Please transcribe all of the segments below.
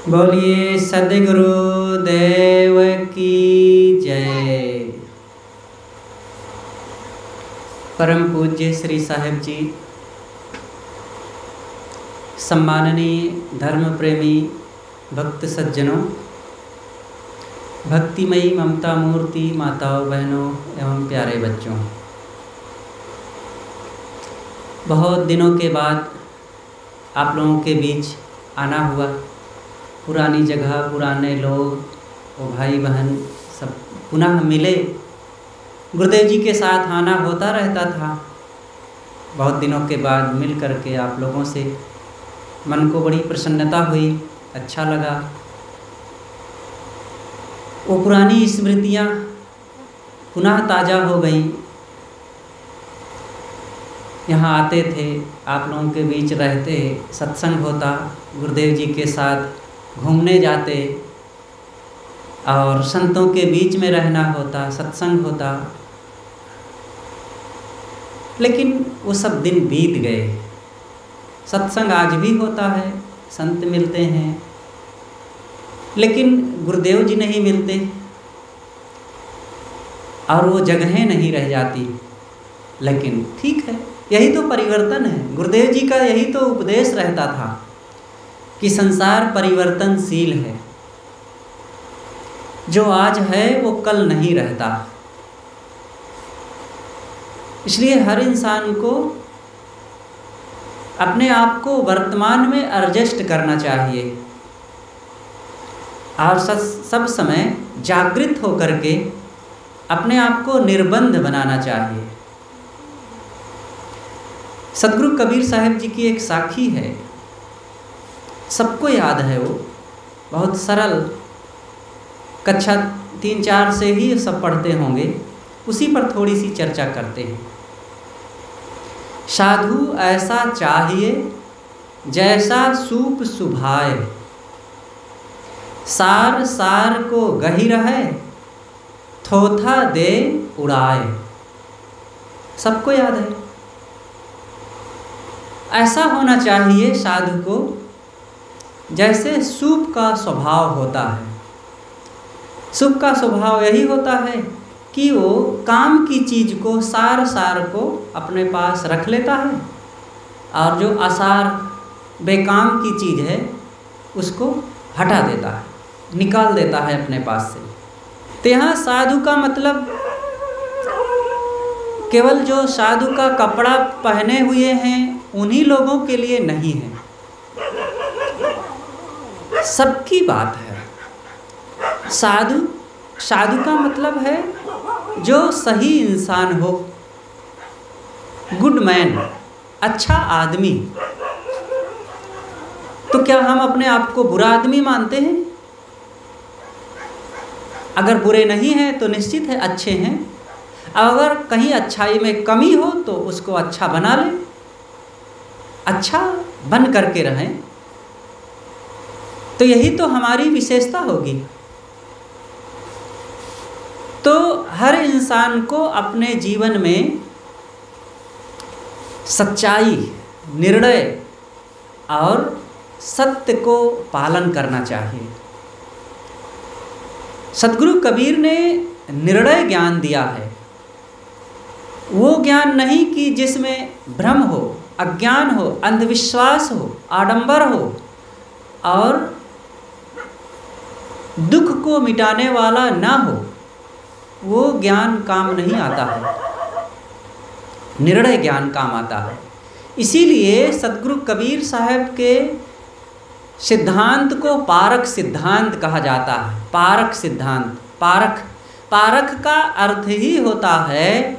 बोलिए सद्गुरु देव की जय। परम पूज्य श्री साहिब जी, सम्माननीय धर्म प्रेमी भक्त सज्जनों, भक्तिमयी ममता मूर्ति माताओं, बहनों एवं प्यारे बच्चों, बहुत दिनों के बाद आप लोगों के बीच आना हुआ। पुरानी जगह, पुराने लोग और भाई बहन सब पुनः मिले। गुरुदेव जी के साथ आना होता रहता था। बहुत दिनों के बाद मिल करके आप लोगों से मन को बड़ी प्रसन्नता हुई, अच्छा लगा। वो पुरानी स्मृतियाँ पुनः ताज़ा हो गई। यहाँ आते थे, आप लोगों के बीच रहते, सत्संग होता, गुरुदेव जी के साथ घूमने जाते और संतों के बीच में रहना होता, सत्संग होता। लेकिन वो सब दिन बीत गए। सत्संग आज भी होता है, संत मिलते हैं, लेकिन गुरुदेव जी नहीं मिलते और वो जगहें नहीं रह जाती। लेकिन ठीक है, यही तो परिवर्तन है। गुरुदेव जी का यही तो उपदेश रहता था कि संसार परिवर्तनशील है, जो आज है वो कल नहीं रहता। इसलिए हर इंसान को अपने आप को वर्तमान में एडजस्ट करना चाहिए और सब समय जागृत होकर के अपने आप को निर्बंध बनाना चाहिए। सद्गुरु कबीर साहिब जी की एक साखी है, सबको याद है। वो बहुत सरल, कक्षा 3-4 से ही सब पढ़ते होंगे, उसी पर थोड़ी सी चर्चा करते हैं। साधु ऐसा चाहिए जैसा सूप सुभाए, सार सार को गही रहे, थोथा दे उड़ाए। सबको याद है। ऐसा होना चाहिए साधु को जैसे सूप का स्वभाव होता है। सूप का स्वभाव यही होता है कि वो काम की चीज़ को, सार सार को अपने पास रख लेता है और जो असार बेकाम की चीज़ है उसको हटा देता है, निकाल देता है अपने पास से। तो यहाँ साधु का मतलब केवल जो साधु का कपड़ा पहने हुए हैं उन्हीं लोगों के लिए नहीं है, सबकी बात है। साधु का मतलब है जो सही इंसान हो, गुड मैन, अच्छा आदमी। तो क्या हम अपने आप को बुरा आदमी मानते हैं? अगर बुरे नहीं हैं तो निश्चित है अच्छे हैं। अगर कहीं अच्छाई में कमी हो तो उसको अच्छा बना लें, अच्छा बन करके रहें, तो यही तो हमारी विशेषता होगी। तो हर इंसान को अपने जीवन में सच्चाई, निर्णय और सत्य को पालन करना चाहिए। सद्गुरु कबीर ने निर्णय ज्ञान दिया है। वो ज्ञान नहीं कि जिसमें भ्रम हो, अज्ञान हो, अंधविश्वास हो, आडंबर हो और दुख को मिटाने वाला ना हो। वो ज्ञान काम नहीं आता है, निर्णय ज्ञान काम आता है। इसीलिए सद्गुरु कबीर साहब के सिद्धांत को पारक सिद्धांत कहा जाता है। पारक सिद्धांत, पारक का अर्थ ही होता है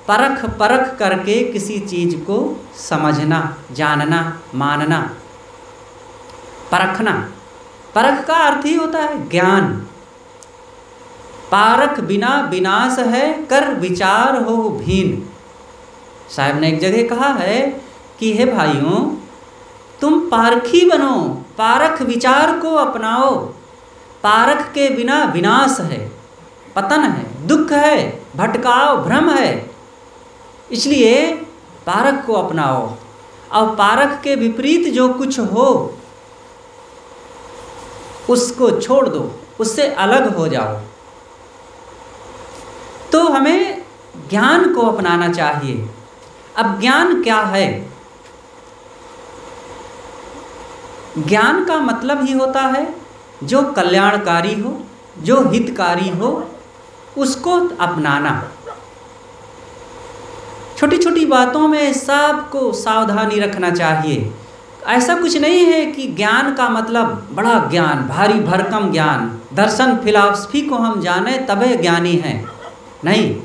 परख करके किसी चीज़ को समझना, जानना, मानना, परखना। परख का अर्थ ही होता है ज्ञान। पारख बिना विनाश है, कर विचार हो भीन। साहब ने एक जगह कहा है कि हे भाइयों, तुम पारखी बनो, पारख विचार को अपनाओ। पारख के बिना विनाश है, पतन है, दुख है, भटकाव, भ्रम है। इसलिए पारख को अपनाओ और पारख के विपरीत जो कुछ हो उसको छोड़ दो, उससे अलग हो जाओ। तो हमें ज्ञान को अपनाना चाहिए। अब ज्ञान क्या है? ज्ञान का मतलब ही होता है जो कल्याणकारी हो, जो हितकारी हो, उसको अपनाना। छोटी छोटी बातों में सबको सावधानी रखना चाहिए। ऐसा कुछ नहीं है कि ज्ञान का मतलब बड़ा ज्ञान, भारी भरकम ज्ञान, दर्शन फिलॉसफी को हम जाने तबे ज्ञानी हैं। नहीं,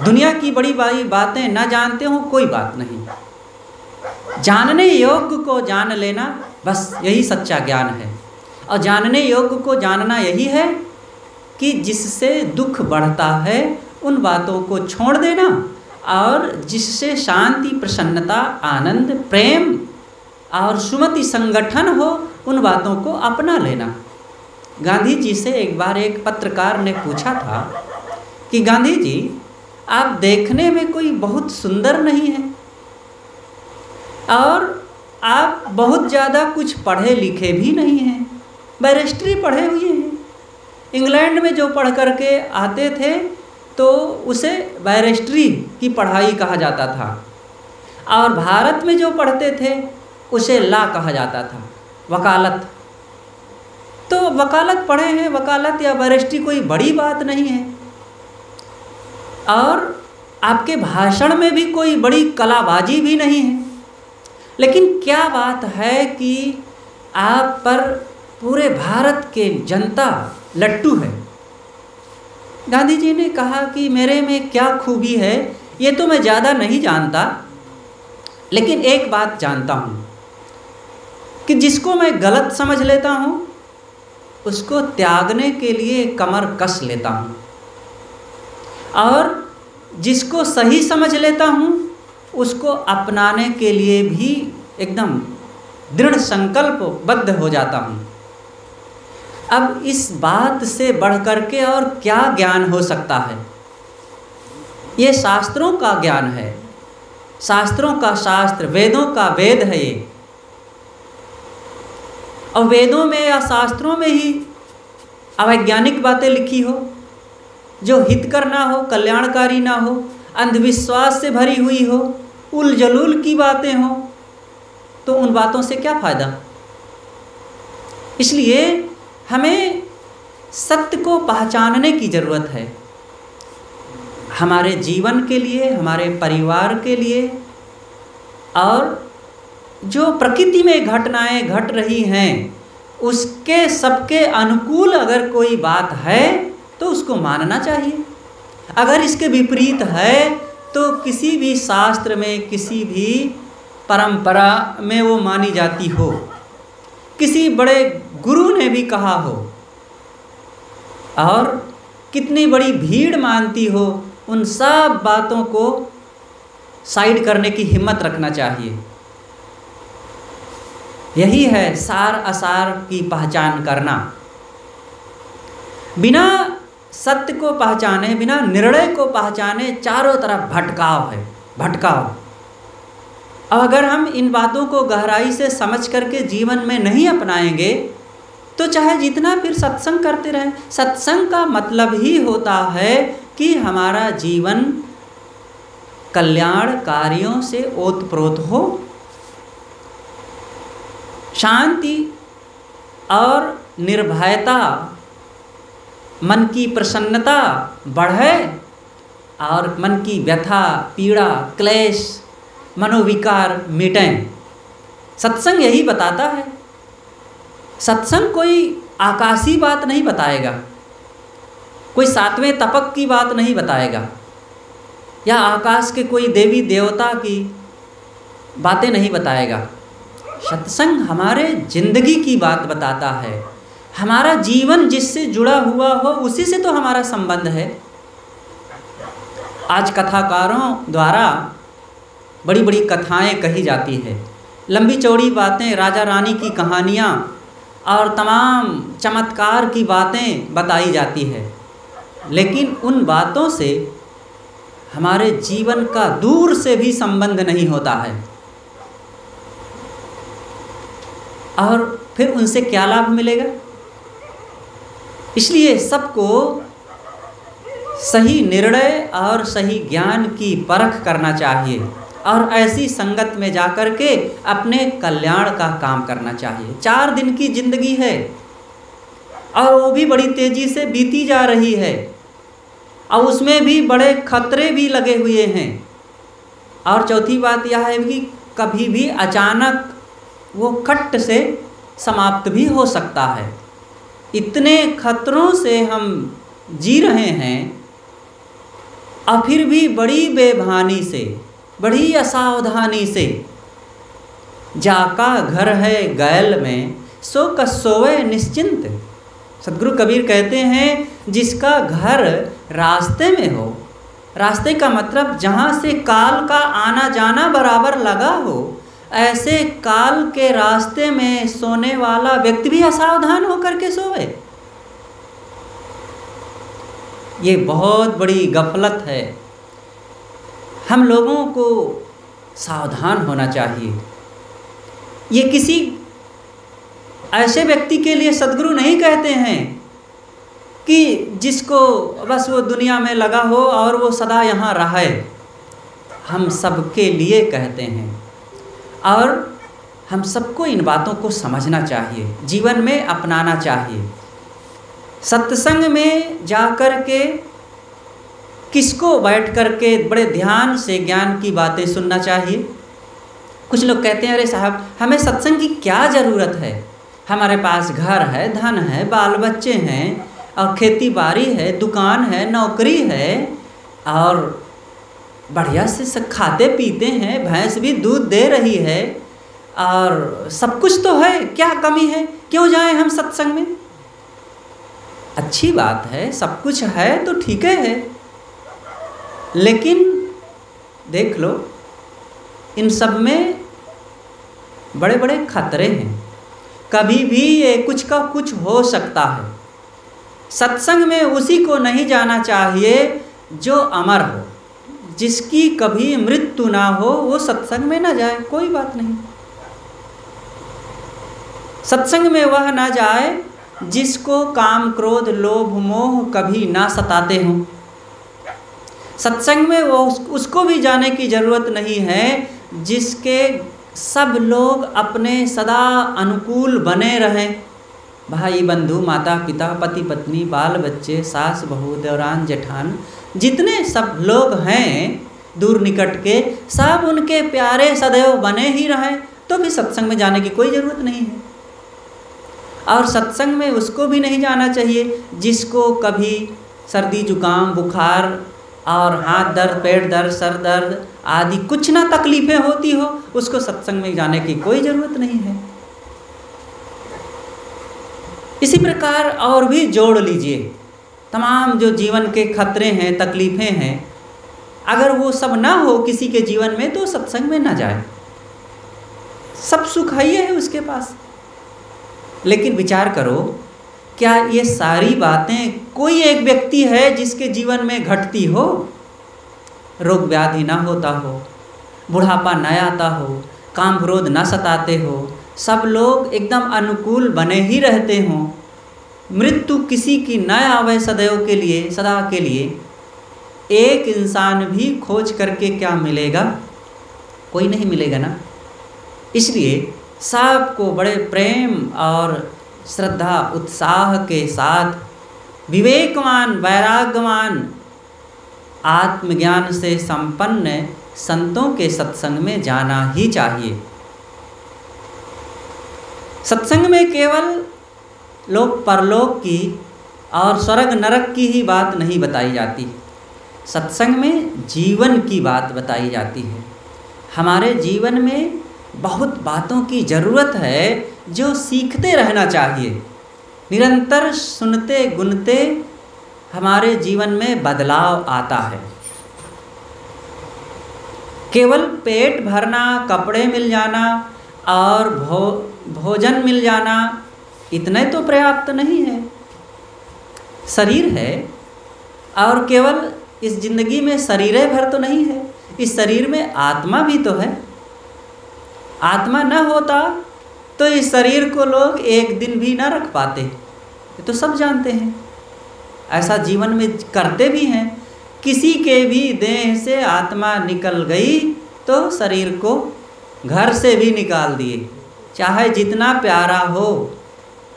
दुनिया की बड़ी बड़ी बातें न जानते हो कोई बात नहीं, जानने योग्य को जान लेना, बस यही सच्चा ज्ञान है। और जानने योग्य को जानना यही है कि जिससे दुख बढ़ता है उन बातों को छोड़ देना, और जिससे शांति, प्रसन्नता, आनंद, प्रेम और सुमति संगठन हो उन बातों को अपना लेना। गांधी जी से एक बार एक पत्रकार ने पूछा था कि गांधी जी, आप देखने में कोई बहुत सुंदर नहीं है और आप बहुत ज़्यादा कुछ पढ़े लिखे भी नहीं हैं, बैरिस्ट्री पढ़े हुए हैं। इंग्लैंड में जो पढ़ करके आते थे तो उसे बैरिस्ट्री की पढ़ाई कहा जाता था, और भारत में जो पढ़ते थे उसे लॉ कहा जाता था, वकालत। तो वकालत पढ़े हैं, वकालत या बैरिस्ट्री कोई बड़ी बात नहीं है, और आपके भाषण में भी कोई बड़ी कलाबाजी भी नहीं है। लेकिन क्या बात है कि आप पर पूरे भारत के जनता लट्टू है। गांधी जी ने कहा कि मेरे में क्या खूबी है ये तो मैं ज़्यादा नहीं जानता, लेकिन एक बात जानता हूँ कि जिसको मैं गलत समझ लेता हूँ उसको त्यागने के लिए कमर कस लेता हूँ, और जिसको सही समझ लेता हूँ उसको अपनाने के लिए भी एकदम दृढ़ संकल्पबद्ध हो जाता हूँ। अब इस बात से बढ़ करके और क्या ज्ञान हो सकता है? ये शास्त्रों का ज्ञान है, शास्त्रों का शास्त्र, वेदों का वेद है ये। और वेदों में या शास्त्रों में ही अवैज्ञानिक बातें लिखी हो जो हितकर ना हो, कल्याणकारी ना हो, अंधविश्वास से भरी हुई हो, उल जलूल की बातें हो, तो उन बातों से क्या फ़ायदा? इसलिए हमें सत्य को पहचानने की ज़रूरत है, हमारे जीवन के लिए, हमारे परिवार के लिए, और जो प्रकृति में घटनाएं घट रही हैं उसके सबके अनुकूल अगर कोई बात है तो उसको मानना चाहिए। अगर इसके विपरीत है तो किसी भी शास्त्र में, किसी भी परंपरा में वो मानी जाती हो, किसी बड़े गुरु ने भी कहा हो और कितनी बड़ी भीड़ मानती हो, उन सब बातों को साइड करने की हिम्मत रखना चाहिए। यही है सार असार की पहचान करना। बिना सत्य को पहचाने, बिना निर्णय को पहचाने चारों तरफ भटकाव है, भटकाव। अब अगर हम इन बातों को गहराई से समझ करके जीवन में नहीं अपनाएंगे तो चाहे जितना फिर सत्संग करते रहें, सत्संग का मतलब ही होता है कि हमारा जीवन कल्याण कार्यों से ओतप्रोत हो, शांति और निर्भयता, मन की प्रसन्नता बढ़े, और मन की व्यथा, पीड़ा, क्लेश, मनोविकार मिटें। सत्संग यही बताता है। सत्संग कोई आकाशी बात नहीं बताएगा, कोई सातवें तपक की बात नहीं बताएगा, या आकाश के कोई देवी देवता की बातें नहीं बताएगा। सत्संग हमारे जिंदगी की बात बताता है। हमारा जीवन जिससे जुड़ा हुआ हो उसी से तो हमारा संबंध है। आज कथाकारों द्वारा बड़ी बड़ी कथाएं कही जाती है, लंबी चौड़ी बातें, राजा रानी की कहानियाँ और तमाम चमत्कार की बातें बताई जाती है, लेकिन उन बातों से हमारे जीवन का दूर से भी संबंध नहीं होता है। और फिर उनसे क्या लाभ मिलेगा? इसलिए सबको सही निर्णय और सही ज्ञान की परख करना चाहिए और ऐसी संगत में जाकर के अपने कल्याण का काम करना चाहिए। 4 दिन की जिंदगी है और वो भी बड़ी तेजी से बीती जा रही है और उसमें भी बड़े खतरे भी लगे हुए हैं। और चौथी बात यह है कि कभी भी अचानक वो खट से समाप्त भी हो सकता है। इतने खतरों से हम जी रहे हैं और फिर भी बड़ी बेभानी से, बड़ी असावधानी से, जाका घर है गैल में सो कसोवे निश्चिंत। सदगुरु कबीर कहते हैं जिसका घर रास्ते में हो, रास्ते का मतलब जहाँ से काल का आना जाना बराबर लगा हो, ऐसे काल के रास्ते में सोने वाला व्यक्ति भी असावधान होकर के सोए। ये बहुत बड़ी गफलत है। हम लोगों को सावधान होना चाहिए। ये किसी ऐसे व्यक्ति के लिए सदगुरु नहीं कहते हैं कि जिसको बस वो दुनिया में लगा हो और वो सदा यहाँ रहे। हम सबके लिए कहते हैं और हम सबको इन बातों को समझना चाहिए, जीवन में अपनाना चाहिए। सत्संग में जाकर के किसको बैठ कर के बड़े ध्यान से ज्ञान की बातें सुनना चाहिए। कुछ लोग कहते हैं अरे साहब हमें सत्संग की क्या ज़रूरत है, हमारे पास घर है, धन है, बाल बच्चे हैं और खेती बाड़ी है, दुकान है, नौकरी है और बढ़िया से सब खाते पीते हैं, भैंस भी दूध दे रही है और सब कुछ तो है, क्या कमी है, क्यों जाएं हम सत्संग में। अच्छी बात है, सब कुछ है तो ठीक है, लेकिन देख लो इन सब में बड़े बड़े खतरे हैं। कभी भी ये कुछ का कुछ हो सकता है। सत्संग में उसी को नहीं जाना चाहिए जो अमर हो, जिसकी कभी मृत्यु ना हो वो सत्संग में ना जाए, कोई बात नहीं। सत्संग में वह ना जाए जिसको काम क्रोध लोभ मोह कभी ना सताते हों। सत्संग में वो उसको भी जाने की ज़रूरत नहीं है जिसके सब लोग अपने सदा अनुकूल बने रहें। भाई बंधु माता पिता पति पत्नी बाल बच्चे सास बहू देवरान जेठान जितने सब लोग हैं दूर निकट के, सब उनके प्यारे सदैव बने ही रहें, तो भी सत्संग में जाने की कोई ज़रूरत नहीं है। और सत्संग में उसको भी नहीं जाना चाहिए जिसको कभी सर्दी जुकाम बुखार और हाथ दर्द पेट दर्द सर दर्द आदि कुछ ना तकलीफ़ें होती हो, उसको सत्संग में जाने की कोई ज़रूरत नहीं है। इसी प्रकार और भी जोड़ लीजिए तमाम जो जीवन के खतरे हैं तकलीफ़ें हैं, अगर वो सब ना हो किसी के जीवन में तो सत्संग में ना जाए। सब सुख है उसके पास। लेकिन विचार करो, क्या ये सारी बातें कोई एक व्यक्ति है जिसके जीवन में घटती हो? रोग व्याधि ना होता हो, बुढ़ापा न आता हो, काम क्रोध न सताते हो, सब लोग एकदम अनुकूल बने ही रहते हों, मृत्यु किसी की न आवे सदैव के लिए सदा के लिए, एक इंसान भी खोज करके क्या मिलेगा? कोई नहीं मिलेगा ना। इसलिए सबको बड़े प्रेम और श्रद्धा उत्साह के साथ विवेकवान वैराग्यवान आत्मज्ञान से संपन्न संतों के सत्संग में जाना ही चाहिए। सत्संग में केवल लोक परलोक की और स्वर्ग नरक की ही बात नहीं बताई जाती, सत्संग में जीवन की बात बताई जाती है। हमारे जीवन में बहुत बातों की ज़रूरत है जो सीखते रहना चाहिए। निरंतर सुनते गुनते हमारे जीवन में बदलाव आता है। केवल पेट भरना, कपड़े मिल जाना और भोजन मिल जाना इतने तो पर्याप्त नहीं है। शरीर है और केवल इस जिंदगी में शरीर भर तो नहीं है, इस शरीर में आत्मा भी तो है। आत्मा न होता तो इस शरीर को लोग एक दिन भी ना रख पाते, ये तो सब जानते हैं। ऐसा जीवन में करते भी हैं। किसी के भी देह से आत्मा निकल गई तो शरीर को घर से भी निकाल दिए, चाहे जितना प्यारा हो,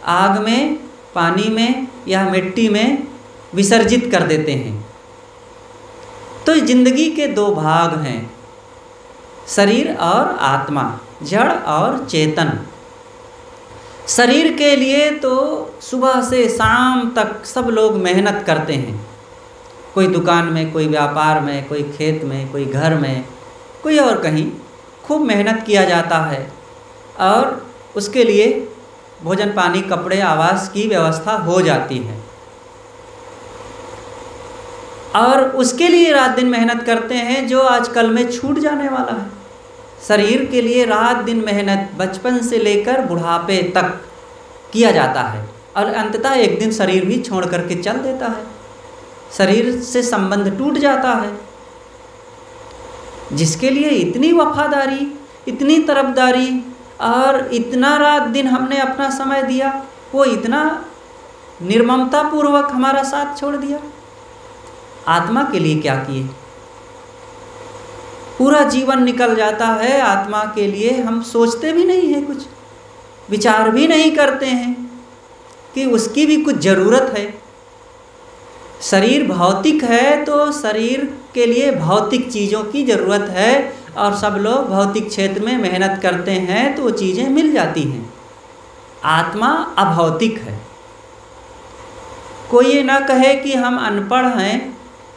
आग में, पानी में या मिट्टी में विसर्जित कर देते हैं। तो जिंदगी के दो भाग हैं, शरीर और आत्मा, जड़ और चेतन। शरीर के लिए तो सुबह से शाम तक सब लोग मेहनत करते हैं, कोई दुकान में, कोई व्यापार में, कोई खेत में, कोई घर में, कोई और कहीं खूब मेहनत किया जाता है और उसके लिए भोजन पानी कपड़े आवास की व्यवस्था हो जाती है और उसके लिए रात दिन मेहनत करते हैं जो आजकल में छूट जाने वाला है। शरीर के लिए रात दिन मेहनत बचपन से लेकर बुढ़ापे तक किया जाता है और अंततः एक दिन शरीर भी छोड़ करके चल देता है, शरीर से संबंध टूट जाता है। जिसके लिए इतनी वफादारी, इतनी तरफदारी और इतना रात दिन हमने अपना समय दिया, वो इतना निर्ममता पूर्वक हमारा साथ छोड़ दिया। आत्मा के लिए क्या किए? पूरा जीवन निकल जाता है आत्मा के लिए, हम सोचते भी नहीं हैं, कुछ विचार भी नहीं करते हैं कि उसकी भी कुछ ज़रूरत है। शरीर भौतिक है तो शरीर के लिए भौतिक चीज़ों की ज़रूरत है और सब लोग भौतिक क्षेत्र में मेहनत करते हैं तो वो चीज़ें मिल जाती हैं। आत्मा अभौतिक है। कोई ये ना कहे कि हम अनपढ़ हैं,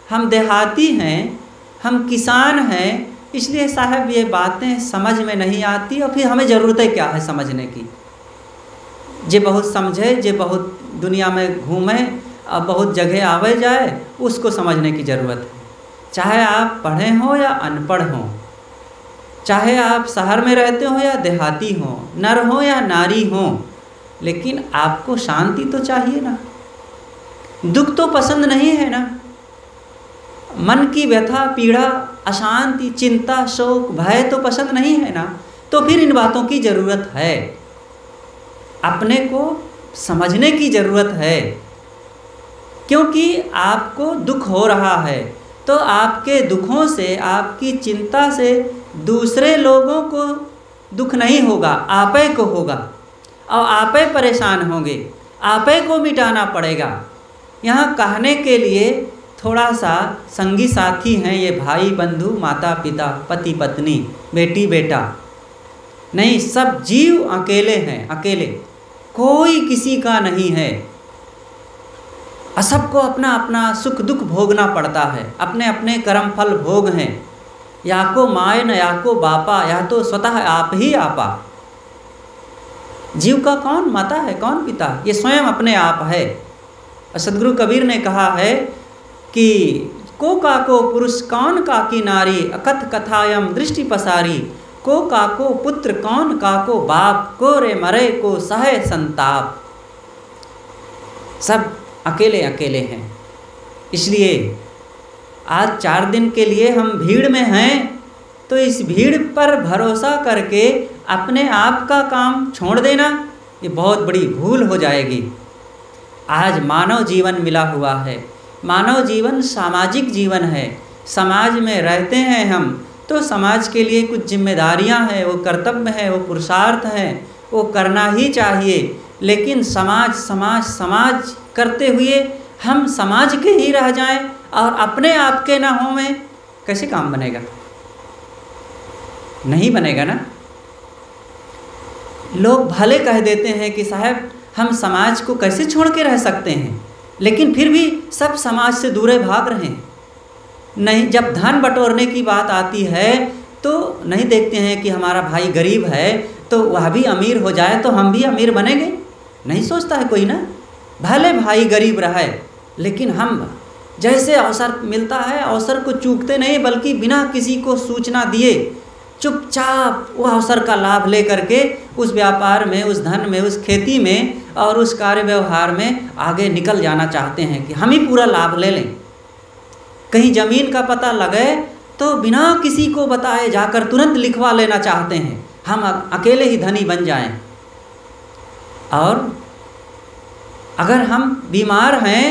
हम देहाती हैं, हम किसान हैं, इसलिए साहब ये बातें समझ में नहीं आती और फिर हमें ज़रूरत है क्या है समझने की। जे बहुत समझे, जे बहुत दुनिया में घूमे और बहुत जगह आवे जाए, उसको समझने की ज़रूरत है। चाहे आप पढ़े हो या अनपढ़ हो, चाहे आप शहर में रहते हो या देहाती हो, नर हो या नारी हो, लेकिन आपको शांति तो चाहिए ना। दुख तो पसंद नहीं है ना। मन की व्यथा, पीड़ा, अशांति, चिंता, शोक, भय तो पसंद नहीं है ना। तो फिर इन बातों की ज़रूरत है, अपने को समझने की ज़रूरत है। क्योंकि आपको दुख हो रहा है तो आपके दुखों से, आपकी चिंता से दूसरे लोगों को दुख नहीं होगा, आपे को होगा और आपे परेशान होंगे, आपे को मिटाना पड़ेगा। यहाँ कहने के लिए थोड़ा सा संगी साथी हैं, ये भाई बंधु, माता पिता, पति पत्नी, बेटी बेटा, नहीं, सब जीव अकेले हैं, अकेले, कोई किसी का नहीं है। सबको अपना अपना सुख दुख भोगना पड़ता है, अपने अपने कर्म फल भोग हैं। या को माए न या को बापा, या तो स्वतः आप ही आपा। जीव का कौन माता है, कौन पिता? ये स्वयं अपने आप है। सदगुरु कबीर ने कहा है कि को काको पुरुष कौन काकी नारी, अकथ कथायम दृष्टि पसारी। को काको पुत्र कौन काको बाप, को रे मरे को सहे संताप। सब अकेले अकेले हैं। इसलिए आज 4 दिन के लिए हम भीड़ में हैं तो इस भीड़ पर भरोसा करके अपने आप का काम छोड़ देना, ये बहुत बड़ी भूल हो जाएगी। आज मानव जीवन मिला हुआ है। मानव जीवन सामाजिक जीवन है। समाज में रहते हैं हम तो समाज के लिए कुछ जिम्मेदारियां हैं, वो कर्तव्य हैं, वो पुरुषार्थ हैं, वो करना ही चाहिए। लेकिन समाज समाज समाज करते हुए हम समाज के ही रह जाएं और अपने आप के ना हों में कैसे काम बनेगा? नहीं बनेगा ना। लोग भले कह देते हैं कि साहब हम समाज को कैसे छोड़ के रह सकते हैं, लेकिन फिर भी सब समाज से दूरे भाग रहे हैं। नहीं, जब धन बटोरने की बात आती है तो नहीं देखते हैं कि हमारा भाई गरीब है तो वह भी अमीर हो जाए तो हम भी अमीर बनेंगे, नहीं सोचता है कोई ना। भले भाई गरीब रहे, लेकिन हम जैसे अवसर मिलता है अवसर को चूकते नहीं, बल्कि बिना किसी को सूचना दिए चुपचाप वो अवसर का लाभ ले करके उस व्यापार में, उस धन में, उस खेती में और उस कार्य व्यवहार में आगे निकल जाना चाहते हैं कि हम ही पूरा लाभ ले लें। कहीं ज़मीन का पता लगे तो बिना किसी को बताए जाकर तुरंत लिखवा लेना चाहते हैं, हम अकेले ही धनी बन जाएं। और अगर हम बीमार हैं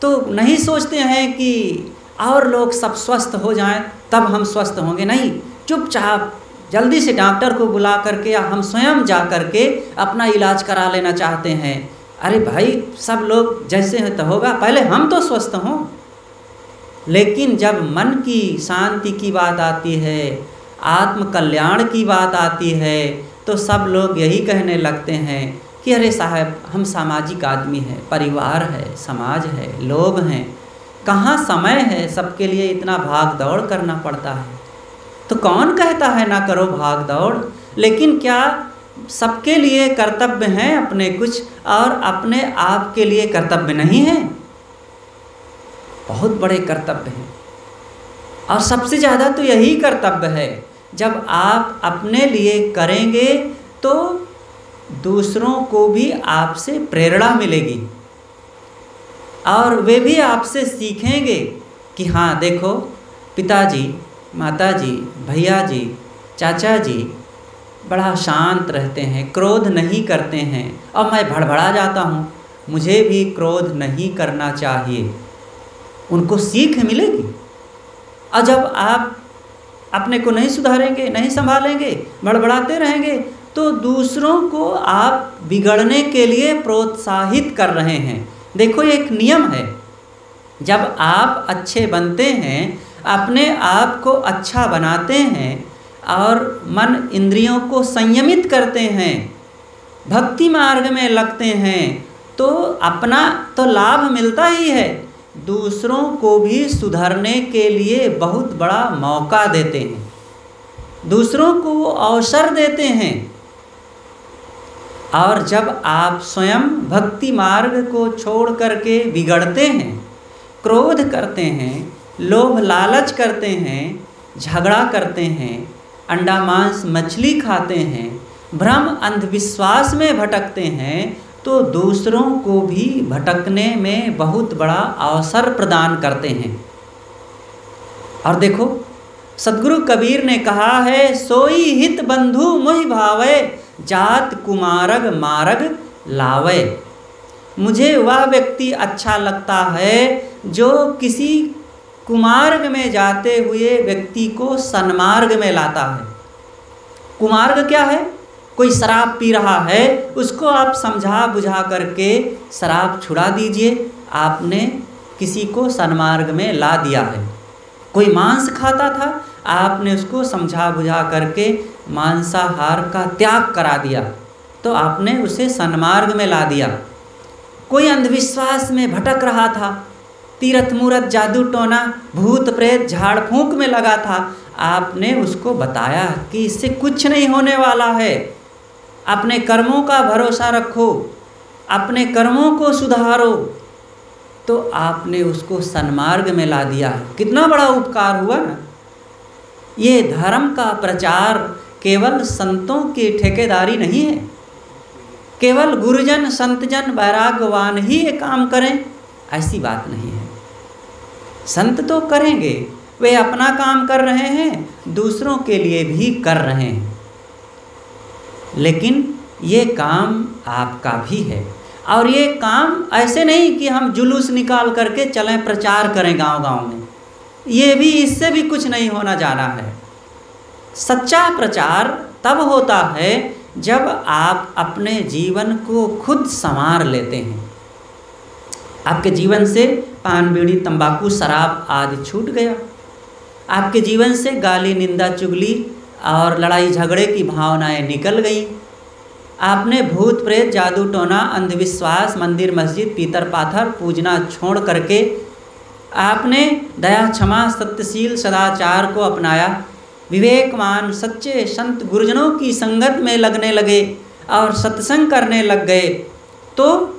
तो नहीं सोचते हैं कि और लोग सब स्वस्थ हो जाएं तब हम स्वस्थ होंगे, नहीं, चुपचाप जल्दी से डॉक्टर को बुला करके या हम स्वयं जा करके अपना इलाज करा लेना चाहते हैं। अरे भाई, सब लोग जैसे हैं तो होगा, पहले हम तो स्वस्थ हों। लेकिन जब मन की शांति की बात आती है, आत्म कल्याण की बात आती है, तो सब लोग यही कहने लगते हैं कि अरे साहब, हम सामाजिक आदमी हैं, परिवार है, समाज है, लोग हैं, कहाँ समय है, सबके लिए इतना भाग दौड़ करना पड़ता है। तो कौन कहता है ना करो भाग दौड़, लेकिन क्या सबके लिए कर्तव्य हैं अपने कुछ और अपने आप के लिए कर्तव्य नहीं है? बहुत बड़े कर्तव्य हैं, और सबसे ज़्यादा तो यही कर्तव्य है। जब आप अपने लिए करेंगे तो दूसरों को भी आपसे प्रेरणा मिलेगी और वे भी आपसे सीखेंगे कि हाँ देखो, पिताजी, माताजी, भैया जी, चाचा जी बड़ा शांत रहते हैं, क्रोध नहीं करते हैं, और मैं भड़बड़ा जाता हूँ, मुझे भी क्रोध नहीं करना चाहिए। उनको सीख मिलेगी। और जब आप अपने को नहीं सुधारेंगे, नहीं संभालेंगे, बड़बड़ाते रहेंगे, तो दूसरों को आप बिगड़ने के लिए प्रोत्साहित कर रहे हैं। देखो, एक नियम है, जब आप अच्छे बनते हैं, अपने आप को अच्छा बनाते हैं और मन इंद्रियों को संयमित करते हैं, भक्ति मार्ग में लगते हैं, तो अपना तो लाभ मिलता ही है, दूसरों को भी सुधरने के लिए बहुत बड़ा मौका देते हैं, दूसरों को अवसर देते हैं। और जब आप स्वयं भक्ति मार्ग को छोड़ करके बिगड़ते हैं, क्रोध करते हैं, लोभ लालच करते हैं, झगड़ा करते हैं, अंडा मांस मछली खाते हैं, भ्रम अंधविश्वास में भटकते हैं, तो दूसरों को भी भटकने में बहुत बड़ा अवसर प्रदान करते हैं। और देखो, सद्गुरु कबीर ने कहा है, सोई हित बंधु मोहि भावे, जात कुमारग मार्ग लावे। मुझे वह व्यक्ति अच्छा लगता है जो किसी कुमार्ग में जाते हुए व्यक्ति को सन्मार्ग में लाता है। कुमार्ग क्या है? कोई शराब पी रहा है, उसको आप समझा बुझा करके शराब छुड़ा दीजिए, आपने किसी को सन्मार्ग में ला दिया है। कोई मांस खाता था, आपने उसको समझा बुझा करके मांसाहार का त्याग करा दिया, तो आपने उसे सन्मार्ग में ला दिया। कोई अंधविश्वास में भटक रहा था, तीरथ मूरत जादू टोना भूत प्रेत झाड़ फूंक में लगा था, आपने उसको बताया कि इससे कुछ नहीं होने वाला है, अपने कर्मों का भरोसा रखो, अपने कर्मों को सुधारो, तो आपने उसको सन्मार्ग में ला दिया। कितना बड़ा उपकार हुआ ना। ये धर्म का प्रचार केवल संतों की ठेकेदारी नहीं है, केवल गुरुजन संतजन वैराग्यवान ही ये काम करें ऐसी बात नहीं है। संत तो करेंगे, वे अपना काम कर रहे हैं, दूसरों के लिए भी कर रहे हैं, लेकिन ये काम आपका भी है। और ये काम ऐसे नहीं कि हम जुलूस निकाल करके चलें प्रचार करें गांव-गांव में, ये भी, इससे भी कुछ नहीं होना जाना है। सच्चा प्रचार तब होता है जब आप अपने जीवन को खुद संवार लेते हैं। आपके जीवन से पान बीड़ी तंबाकू शराब आदि छूट गया, आपके जीवन से गाली निंदा चुगली और लड़ाई झगड़े की भावनाएं निकल गई, आपने भूत प्रेत जादू टोना अंधविश्वास मंदिर मस्जिद पीतर पाथर पूजना छोड़ करके आपने दया क्षमा सत्यशील सदाचार को अपनाया, विवेकवान सच्चे संत गुरुजनों की संगत में लगने लगे और सत्संग करने लग गए, तो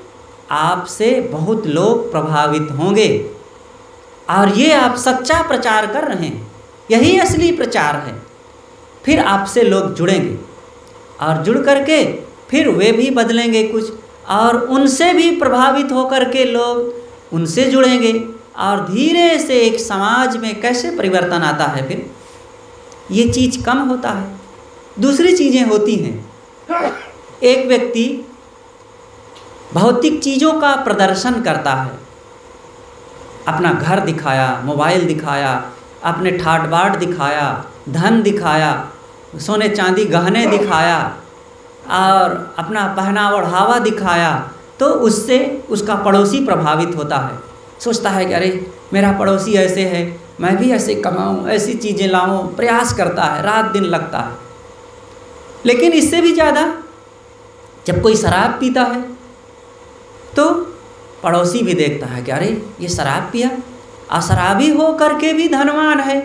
आपसे बहुत लोग प्रभावित होंगे। और ये आप सच्चा प्रचार कर रहे हैं, यही असली प्रचार है। फिर आपसे लोग जुड़ेंगे और जुड़ करके फिर वे भी बदलेंगे कुछ, और उनसे भी प्रभावित होकर के लोग उनसे जुड़ेंगे, और धीरे से एक समाज में कैसे परिवर्तन आता है। फिर ये चीज़ कम होता है, दूसरी चीज़ें होती हैं। एक व्यक्ति भौतिक चीज़ों का प्रदर्शन करता है। अपना घर दिखाया, मोबाइल दिखाया, अपने ठाट बाट दिखाया, धन दिखाया, सोने चांदी गहने दिखाया और अपना पहनावा ओढ़ावा दिखाया, तो उससे उसका पड़ोसी प्रभावित होता है। सोचता है कि अरे मेरा पड़ोसी ऐसे है, मैं भी ऐसे कमाऊं, ऐसी चीज़ें लाऊं, प्रयास करता है, रात दिन लगता है। लेकिन इससे भी ज़्यादा जब कोई शराब पीता है तो पड़ोसी भी देखता है कि अरे ये शराब पिया और शराबी हो करके भी धनवान है,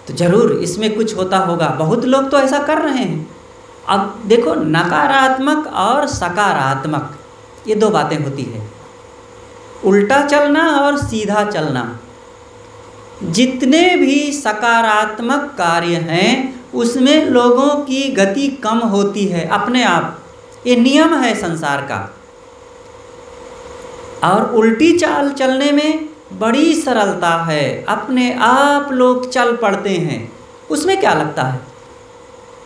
तो ज़रूर इसमें कुछ होता होगा। बहुत लोग तो ऐसा कर रहे हैं। अब देखो, नकारात्मक और सकारात्मक ये दो बातें होती है, उल्टा चलना और सीधा चलना। जितने भी सकारात्मक कार्य हैं उसमें लोगों की गति कम होती है अपने आप, ये नियम है संसार का। और उल्टी चाल चलने में बड़ी सरलता है, अपने आप लोग चल पड़ते हैं। उसमें क्या लगता है,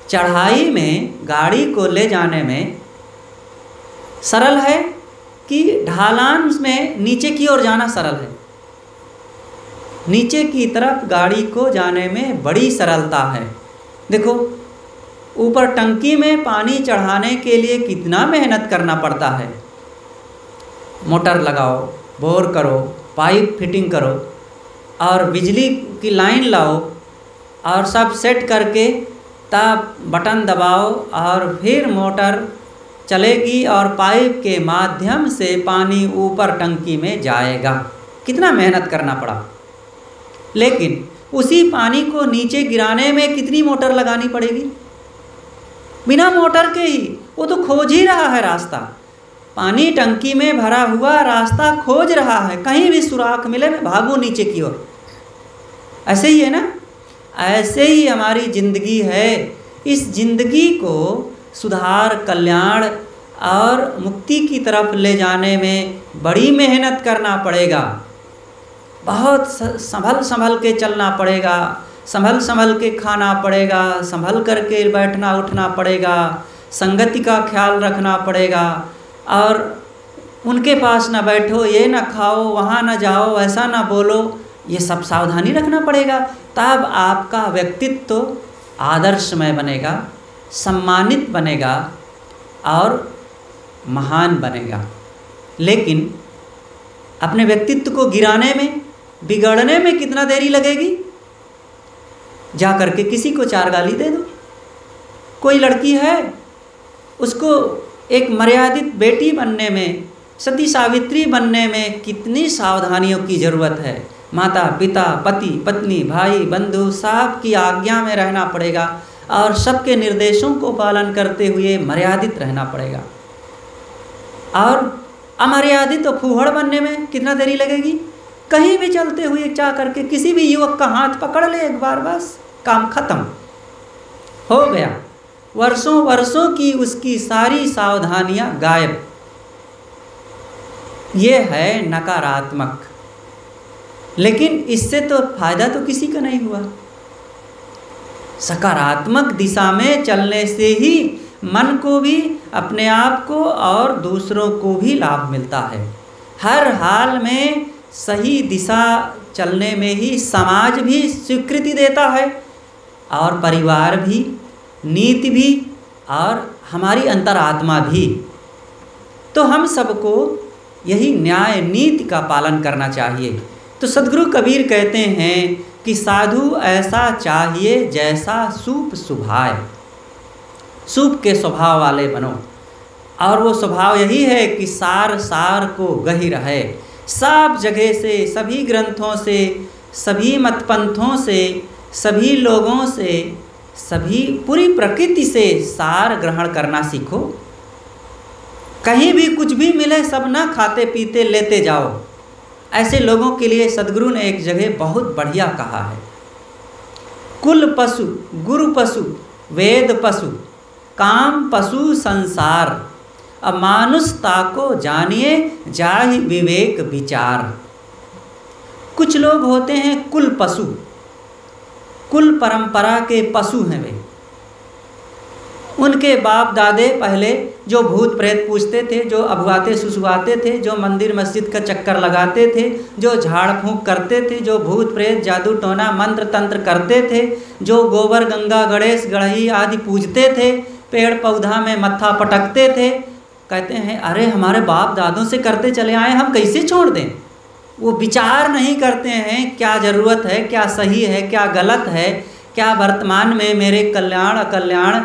चढ़ाई में गाड़ी को ले जाने में सरल है कि ढालान में नीचे की ओर जाना सरल है? नीचे की तरफ गाड़ी को जाने में बड़ी सरलता है। देखो, ऊपर टंकी में पानी चढ़ाने के लिए कितना मेहनत करना पड़ता है। मोटर लगाओ, बोर करो, पाइप फिटिंग करो और बिजली की लाइन लाओ और सब सेट करके तब बटन दबाओ और फिर मोटर चलेगी और पाइप के माध्यम से पानी ऊपर टंकी में जाएगा। कितना मेहनत करना पड़ा। लेकिन उसी पानी को नीचे गिराने में कितनी मोटर लगानी पड़ेगी? बिना मोटर के ही वो तो खोज ही रहा है रास्ता। पानी टंकी में भरा हुआ रास्ता खोज रहा है, कहीं भी सुराख मिले मैं भागूं नीचे की ओर। ऐसे ही है ना, ऐसे ही हमारी ज़िंदगी है। इस ज़िंदगी को सुधार, कल्याण और मुक्ति की तरफ ले जाने में बड़ी मेहनत करना पड़ेगा। बहुत संभल संभल के चलना पड़ेगा, संभल संभल के खाना पड़ेगा, संभल करके बैठना उठना पड़ेगा, संगति का ख्याल रखना पड़ेगा। और उनके पास ना बैठो, ये ना खाओ, वहाँ ना जाओ, ऐसा ना बोलो, ये सब सावधानी रखना पड़ेगा। तब आपका व्यक्तित्व तो आदर्शमय बनेगा, सम्मानित बनेगा और महान बनेगा। लेकिन अपने व्यक्तित्व को गिराने में, बिगड़ने में कितना देरी लगेगी? जा करके किसी को चार गाली दे दो। कोई लड़की है, उसको एक मर्यादित बेटी बनने में, सती सावित्री बनने में कितनी सावधानियों की ज़रूरत है। माता पिता, पति पत्नी, भाई बंधु सब की आज्ञा में रहना पड़ेगा और सबके निर्देशों को पालन करते हुए मर्यादित रहना पड़ेगा। और अमर्यादित तो फूहड़ बनने में कितना देरी लगेगी? कहीं भी चलते हुए जा करके किसी भी युवक का हाथ पकड़ ले एक बार, बस काम खत्म हो गया। वर्षों वर्षों की उसकी सारी सावधानियां गायब। ये है नकारात्मक। लेकिन इससे तो फायदा तो किसी का नहीं हुआ। सकारात्मक दिशा में चलने से ही मन को भी, अपने आप को और दूसरों को भी लाभ मिलता है। हर हाल में सही दिशा चलने में ही समाज भी स्वीकृति देता है और परिवार भी, नीति भी और हमारी अंतरात्मा भी। तो हम सबको यही न्याय नीति का पालन करना चाहिए। तो सद्गुरु कबीर कहते हैं कि साधु ऐसा चाहिए जैसा सूप सुभाए। सूप के स्वभाव वाले बनो। और वो स्वभाव यही है कि सार सार को गहिर है। सब जगह से, सभी ग्रंथों से, सभी मतपंथों से, सभी लोगों से, सभी पूरी प्रकृति से सार ग्रहण करना सीखो। कहीं भी कुछ भी मिले सब ना खाते पीते लेते जाओ। ऐसे लोगों के लिए सद्गुरु ने एक जगह बहुत बढ़िया कहा है, कुल पशु, गुरु पशु, वेद पशु, काम पशु संसार, अमानुषता को जानिए जाहि विवेक विचार। कुछ लोग होते हैं कुल पशु, कुल परंपरा के पशु हैं वे। उनके बाप दादे पहले जो भूत प्रेत पूजते थे, जो अभुआते सुसुआते थे, जो मंदिर मस्जिद का चक्कर लगाते थे, जो झाड़ फूंक करते थे, जो भूत प्रेत जादू टोना मंत्र तंत्र करते थे, जो गोबर गंगा गणेश गढ़ही आदि पूजते थे, पेड़ पौधा में मत्था पटकते थे, कहते हैं अरे हमारे बाप दादों से करते चले आए, हम कैसे छोड़ दें। वो विचार नहीं करते हैं क्या ज़रूरत है, क्या सही है, क्या गलत है, क्या वर्तमान में मेरे कल्याण अकल्याण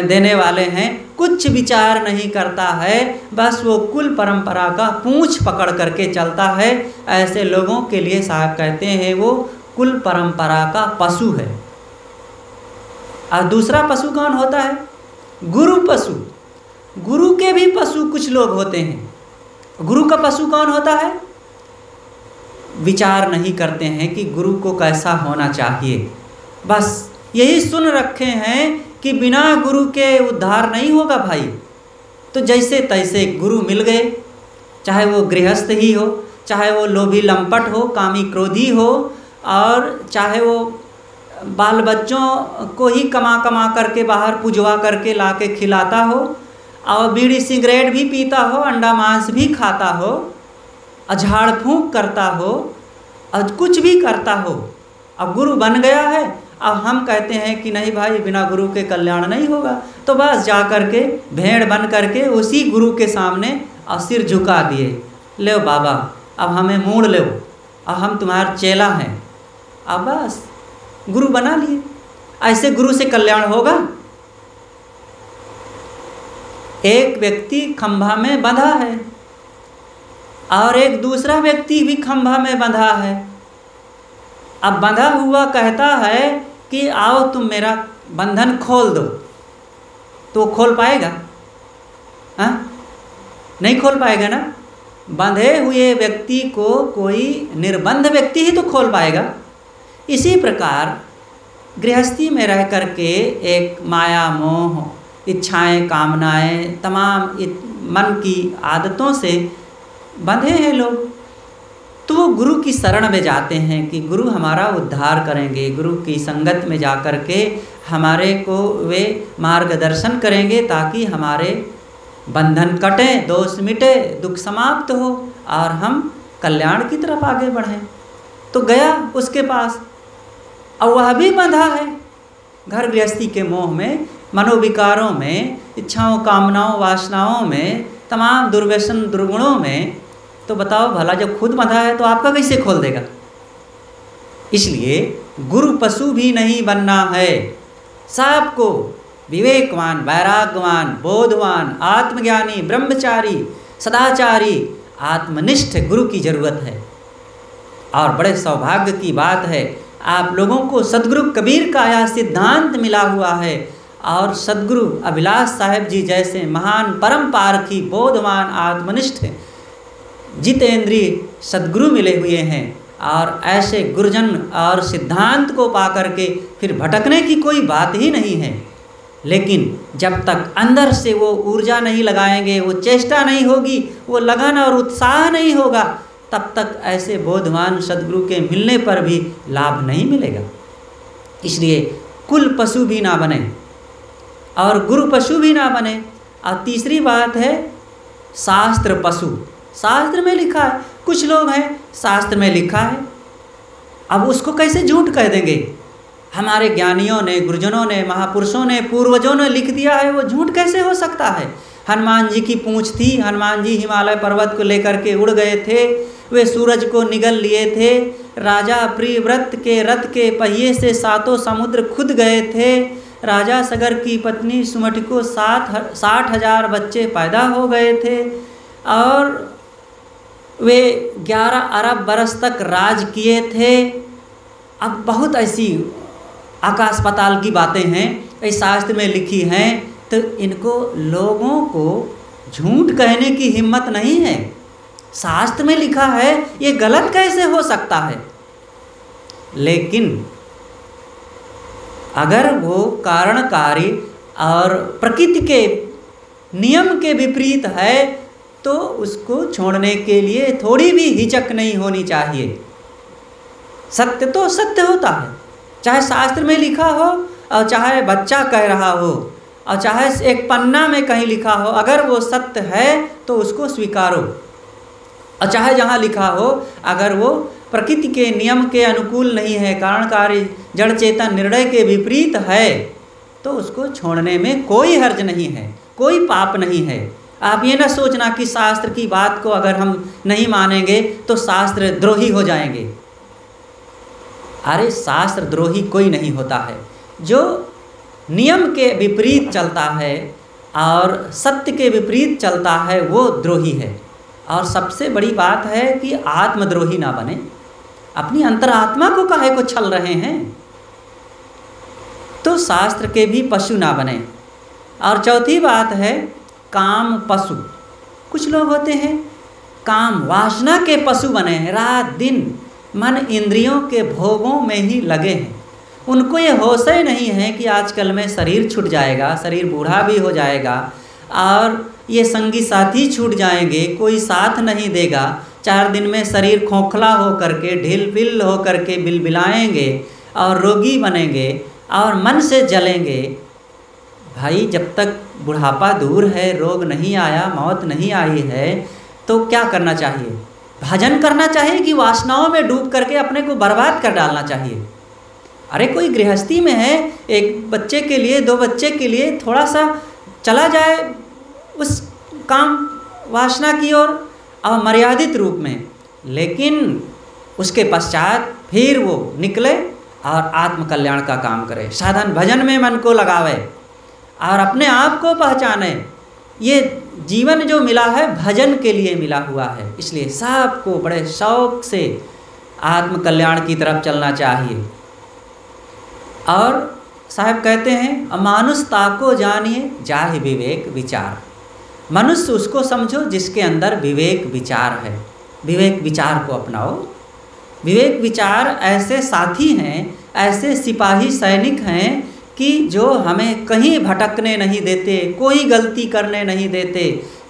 देने वाले हैं, कुछ विचार नहीं करता है। बस वो कुल परंपरा का पूंछ पकड़ करके चलता है। ऐसे लोगों के लिए साहब कहते हैं वो कुल परंपरा का पशु है। और दूसरा पशु कौन होता है? गुरु पशु। गुरु के भी पशु कुछ लोग होते हैं। गुरु का पशु कौन होता है? विचार नहीं करते हैं कि गुरु को कैसा होना चाहिए, बस यही सुन रखे हैं कि बिना गुरु के उद्धार नहीं होगा भाई। तो जैसे तैसे गुरु मिल गए, चाहे वो गृहस्थ ही हो, चाहे वो लोभी लंपट हो, कामी क्रोधी हो, और चाहे वो बाल बच्चों को ही कमा कमा करके बाहर पुजवा करके ला के खिलाता हो, और बीड़ी सिगरेट भी पीता हो, अंडा मांस भी खाता हो, झाड़ फूंक करता हो, और कुछ भी करता हो, अब गुरु बन गया है। अब हम कहते हैं कि नहीं भाई बिना गुरु के कल्याण नहीं होगा, तो बस जा कर के भेड़ बन करके उसी गुरु के सामने और सिर झुका दिए, ले बाबा अब हमें मोड़ लो, अब हम तुम्हारा चेला हैं, अब बस गुरु बना लिए। ऐसे गुरु से कल्याण होगा? एक व्यक्ति खंभा में बंधा है और एक दूसरा व्यक्ति भी खंभा में बंधा है। अब बंधा हुआ कहता है कि आओ तुम मेरा बंधन खोल दो, तो खोल पाएगा? हाँ, नहीं खोल पाएगा ना। बंधे हुए व्यक्ति को कोई निर्बंध व्यक्ति ही तो खोल पाएगा। इसी प्रकार गृहस्थी में रह करके एक माया मोह इच्छाएं कामनाएं तमाम मन की आदतों से बंधे हैं लोग, तो वो गुरु की शरण में जाते हैं कि गुरु हमारा उद्धार करेंगे, गुरु की संगत में जा कर के हमारे को वे मार्गदर्शन करेंगे ताकि हमारे बंधन कटें, दोष मिटे, दुख समाप्त हो और हम कल्याण की तरफ आगे बढ़ें। तो गया उसके पास, और वह भी बंधा है घर गृहस्थी के मोह में, मनोविकारों में, इच्छाओं कामनाओं वासनाओं में, तमाम दुर्व्यसन दुर्गुणों में। तो बताओ भला जब खुद बंधा है तो आपका कैसे खोल देगा? इसलिए गुरु पशु भी नहीं बनना है। सबको विवेकवान, वैराग्यवान, बोधवान, आत्मज्ञानी, ब्रह्मचारी, सदाचारी, आत्मनिष्ठ गुरु की जरूरत है। और बड़े सौभाग्य की बात है, आप लोगों को सदगुरु कबीर का यह सिद्धांत मिला हुआ है, और सदगुरु अभिलाष साहेब जी जैसे महान परम पारखी, बोधवान, आत्मनिष्ठ, जितेंद्रीय सदगुरु मिले हुए हैं। और ऐसे गुरुजन और सिद्धांत को पा करके फिर भटकने की कोई बात ही नहीं है। लेकिन जब तक अंदर से वो ऊर्जा नहीं लगाएंगे, वो चेष्टा नहीं होगी, वो लगन और उत्साह नहीं होगा, तब तक ऐसे बोधवान सदगुरु के मिलने पर भी लाभ नहीं मिलेगा। इसलिए कुल पशु भी ना बने और गुरु पशु भी ना बने। और तीसरी बात है शास्त्र पशु। शास्त्र में लिखा है, कुछ लोग हैं शास्त्र में लिखा है, अब उसको कैसे झूठ कह देंगे? हमारे ज्ञानियों ने, गुरुजनों ने, महापुरुषों ने, पूर्वजों ने लिख दिया है, वो झूठ कैसे हो सकता है? हनुमान जी की पूंछ थी, हनुमान जी हिमालय पर्वत को लेकर के उड़ गए थे, वे सूरज को निगल लिए थे, राजा प्रियव्रत के रथ के पहिए से 7 समुद्र खुद गए थे, राजा सगर की पत्नी सुमति को 60,000 बच्चे पैदा हो गए थे, और वे 11 अरब बरस तक राज किए थे। अब बहुत ऐसी आकाश पाताल की बातें हैं, इस शास्त्र में लिखी हैं, तो इनको लोगों को झूठ कहने की हिम्मत नहीं है। शास्त्र में लिखा है, ये गलत कैसे हो सकता है? लेकिन अगर वो कारणकारी और प्रकृति के नियम के विपरीत है तो उसको छोड़ने के लिए थोड़ी भी हिचक नहीं होनी चाहिए। सत्य तो सत्य होता है, चाहे शास्त्र में लिखा हो और चाहे बच्चा कह रहा हो और चाहे एक पन्ना में कहीं लिखा हो, अगर वो सत्य है तो उसको स्वीकारो। और चाहे जहाँ लिखा हो, अगर वो प्रकृति के नियम के अनुकूल नहीं है, कारणकारी जड़ चेतन निर्णय के विपरीत है, तो उसको छोड़ने में कोई हर्ज नहीं है, कोई पाप नहीं है। आप ये ना सोचना कि शास्त्र की बात को अगर हम नहीं मानेंगे तो शास्त्र द्रोही हो जाएंगे। अरे शास्त्र द्रोही कोई नहीं होता है। जो नियम के विपरीत चलता है और सत्य के विपरीत चलता है वो द्रोही है। और सबसे बड़ी बात है कि आत्मद्रोही ना बने। अपनी अंतरात्मा को काहे को छल रहे हैं, तो शास्त्र के भी पशु ना बने। और चौथी बात है काम पशु। कुछ लोग होते हैं काम वासना के पशु बने हैं, रात दिन मन इंद्रियों के भोगों में ही लगे हैं। उनको ये होश ही नहीं है कि आजकल में शरीर छूट जाएगा, शरीर बूढ़ा भी हो जाएगा और ये संगी साथी छूट जाएंगे, कोई साथ नहीं देगा। 4 दिन में शरीर खोखला हो करके, ढील पिल हो करके बिलबिलाएंगे और रोगी बनेंगे और मन से जलेंगे। भाई जब तक बुढ़ापा दूर है, रोग नहीं आया, मौत नहीं आई है, तो क्या करना चाहिए? भजन करना चाहिए कि वासनाओं में डूब करके अपने को बर्बाद कर डालना चाहिए? अरे कोई गृहस्थी में है, एक बच्चे के लिए 2 बच्चे के लिए थोड़ा सा चला जाए उस काम वासना की ओर और मर्यादित रूप में, लेकिन उसके पश्चात फिर वो निकले और आत्म कल्याण का काम करे, साधन भजन में मन को लगावे और अपने आप को पहचाने। ये जीवन जो मिला है भजन के लिए मिला हुआ है, इसलिए सबको बड़े शौक से आत्म कल्याण की तरफ चलना चाहिए। और साहब कहते हैं मानुषता को जानिए जाहि विवेक विचार। मनुष्य उसको समझो जिसके अंदर विवेक विचार है। विवेक विचार को अपनाओ। विवेक विचार ऐसे साथी हैं, ऐसे सिपाही सैनिक हैं कि जो हमें कहीं भटकने नहीं देते, कोई गलती करने नहीं देते,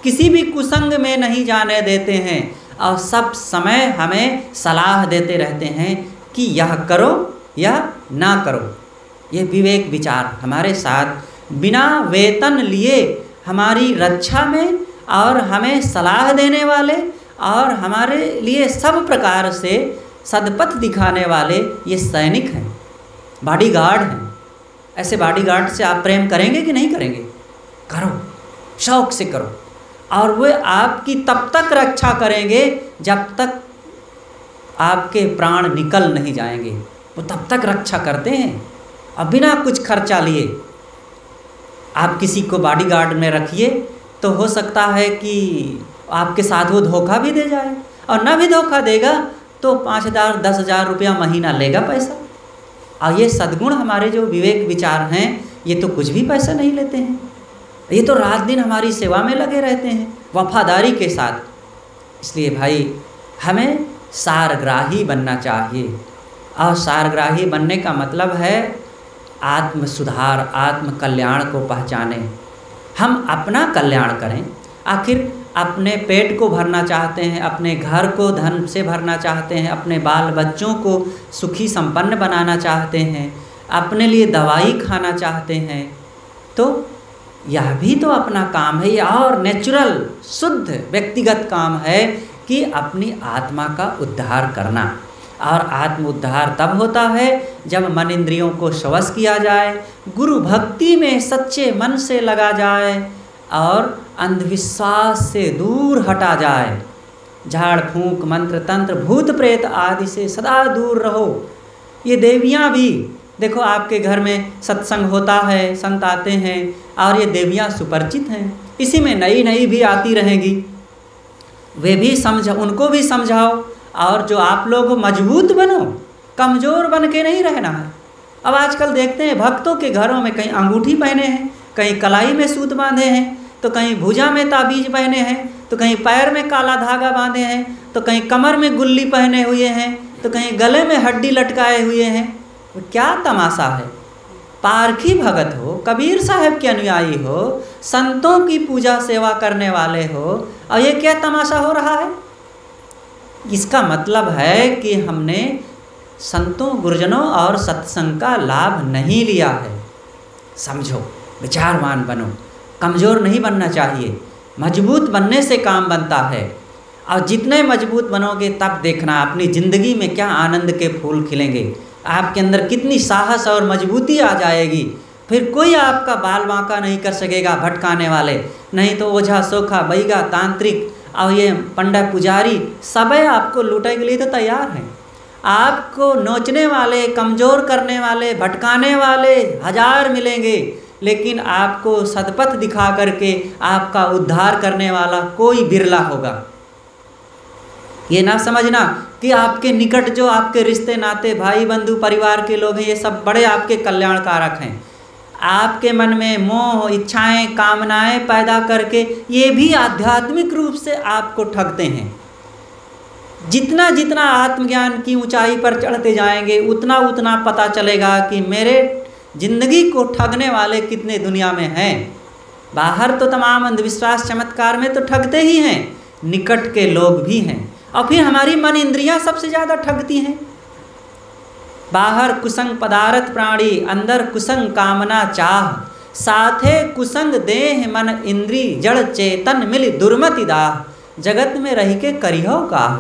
किसी भी कुसंग में नहीं जाने देते हैं और सब समय हमें सलाह देते रहते हैं कि यह करो या ना करो। ये विवेक विचार हमारे साथ बिना वेतन लिए हमारी रक्षा में और हमें सलाह देने वाले और हमारे लिए सब प्रकार से सदपथ दिखाने वाले ये सैनिक हैं, बॉडीगार्ड हैं। ऐसे बॉडीगार्ड से आप प्रेम करेंगे कि नहीं करेंगे? करो, शौक से करो। और वे आपकी तब तक रक्षा करेंगे जब तक आपके प्राण निकल नहीं जाएंगे। वो तब तक रक्षा करते हैं और बिना कुछ खर्चा लिए। आप किसी को बॉडीगार्ड में रखिए तो हो सकता है कि आपके साथ वो धोखा भी दे जाए, और ना भी धोखा देगा तो 5,000 10,000 रुपया महीना लेगा पैसा। और ये सद्गुण हमारे जो विवेक विचार हैं ये तो कुछ भी पैसा नहीं लेते हैं, ये तो रात दिन हमारी सेवा में लगे रहते हैं वफादारी के साथ। इसलिए भाई हमें सारग्राही बनना चाहिए। और सारग्राही बनने का मतलब है आत्म सुधार, आत्म कल्याण को पहचाने। हम अपना कल्याण करें। आखिर अपने पेट को भरना चाहते हैं, अपने घर को धन से भरना चाहते हैं, अपने बाल बच्चों को सुखी संपन्न बनाना चाहते हैं, अपने लिए दवाई खाना चाहते हैं, तो यह भी तो अपना काम है। यह और नेचुरल शुद्ध व्यक्तिगत काम है कि अपनी आत्मा का उद्धार करना। और आत्म उद्धार तब होता है जब मन इंद्रियों को वश किया जाए, गुरु भक्ति में सच्चे मन से लगा जाए और अंधविश्वास से दूर हटा जाए। झाड़ फूंक मंत्र तंत्र भूत प्रेत आदि से सदा दूर रहो। ये देवियाँ भी देखो, आपके घर में सत्संग होता है, संत आते हैं और ये देवियाँ सुपरिचित हैं, इसी में नई नई भी आती रहेंगी। वे भी उनको भी समझाओ। और जो आप लोग मजबूत बनो, कमज़ोर बन के नहीं रहना है। अब आजकल देखते हैं भक्तों के घरों में कहीं अंगूठी पहने हैं, कहीं कलाई में सूत बांधे हैं, तो कहीं भुजा में ताबीज पहने हैं, तो कहीं पैर में काला धागा बांधे हैं, तो कहीं कमर में गुल्ली पहने हुए हैं, तो कहीं गले में हड्डी लटकाए हुए हैं। तो क्या तमाशा है? पारखी भगत हो, कबीर साहब के अनुयायी हो, संतों की पूजा सेवा करने वाले हो, और ये क्या तमाशा हो रहा है? इसका मतलब है कि हमने संतों गुरुजनों और सत्संग का लाभ नहीं लिया है। समझो, विचारवान बनो, कमज़ोर नहीं बनना चाहिए। मजबूत बनने से काम बनता है, और जितने मजबूत बनोगे तब देखना अपनी ज़िंदगी में क्या आनंद के फूल खिलेंगे, आपके अंदर कितनी साहस और मजबूती आ जाएगी। फिर कोई आपका बाल बांका नहीं कर सकेगा, भटकाने वाले। नहीं तो ओझा सोखा बैगा तांत्रिक और ये पंडा पुजारी सब आपको लूटने के लिए तो तैयार हैं। आपको नोचने वाले, कमज़ोर करने वाले, भटकाने वाले हजार मिलेंगे, लेकिन आपको सदपथ दिखा करके आपका उद्धार करने वाला कोई बिरला होगा। ये ना समझना कि आपके निकट जो आपके रिश्ते नाते, भाई बंधु, परिवार के लोग हैं, ये सब बड़े आपके कल्याणकारक हैं। आपके मन में मोह, इच्छाएं, कामनाएं पैदा करके ये भी आध्यात्मिक रूप से आपको ठगते हैं। जितना जितना आत्मज्ञान की ऊंचाई पर चढ़ते जाएंगे, उतना उतना पता चलेगा कि मेरे जिंदगी को ठगने वाले कितने दुनिया में हैं। बाहर तो तमाम अंधविश्वास चमत्कार में तो ठगते ही हैं, निकट के लोग भी हैं। और फिर हमारी मन इंद्रियां सबसे ज़्यादा ठगती हैं। बाहर कुसंग पदार्थ प्राणी, अंदर कुसंग कामना चाह, साथे कुसंग देह मन इंद्री, जड़ चेतन मिल दुर्मति दाह, जगत में रह के करिहो काह।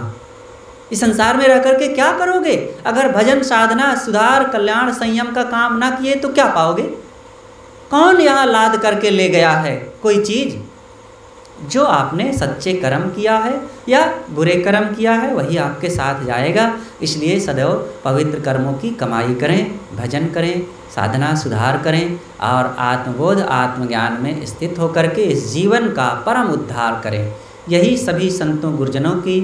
इस संसार में रह करके क्या करोगे? अगर भजन, साधना, सुधार, कल्याण, संयम का काम ना किए तो क्या पाओगे? कौन यहाँ लाद करके ले गया है कोई चीज़? जो आपने सच्चे कर्म किया है या बुरे कर्म किया है वही आपके साथ जाएगा। इसलिए सदैव पवित्र कर्मों की कमाई करें, भजन करें, साधना सुधार करें और आत्मबोध, आत्मज्ञान में स्थित होकर के इस जीवन का परम उद्धार करें। यही सभी संतों गुरुजनों की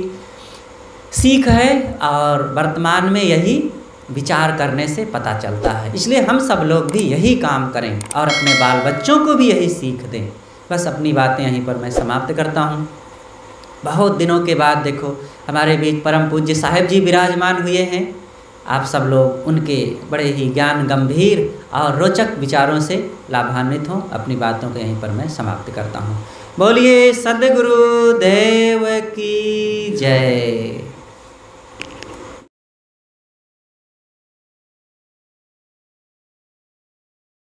सीख है और वर्तमान में यही विचार करने से पता चलता है। इसलिए हम सब लोग भी यही काम करें और अपने बाल बच्चों को भी यही सीख दें। बस अपनी बातें यहीं पर मैं समाप्त करता हूँ। बहुत दिनों के बाद देखो हमारे बीच परम पूज्य साहिब जी विराजमान हुए हैं। आप सब लोग उनके बड़े ही ज्ञान गंभीर और रोचक विचारों से लाभान्वित हों। अपनी बातों को यहीं पर मैं समाप्त करता हूँ। बोलिए सद्गुरु देव की जय।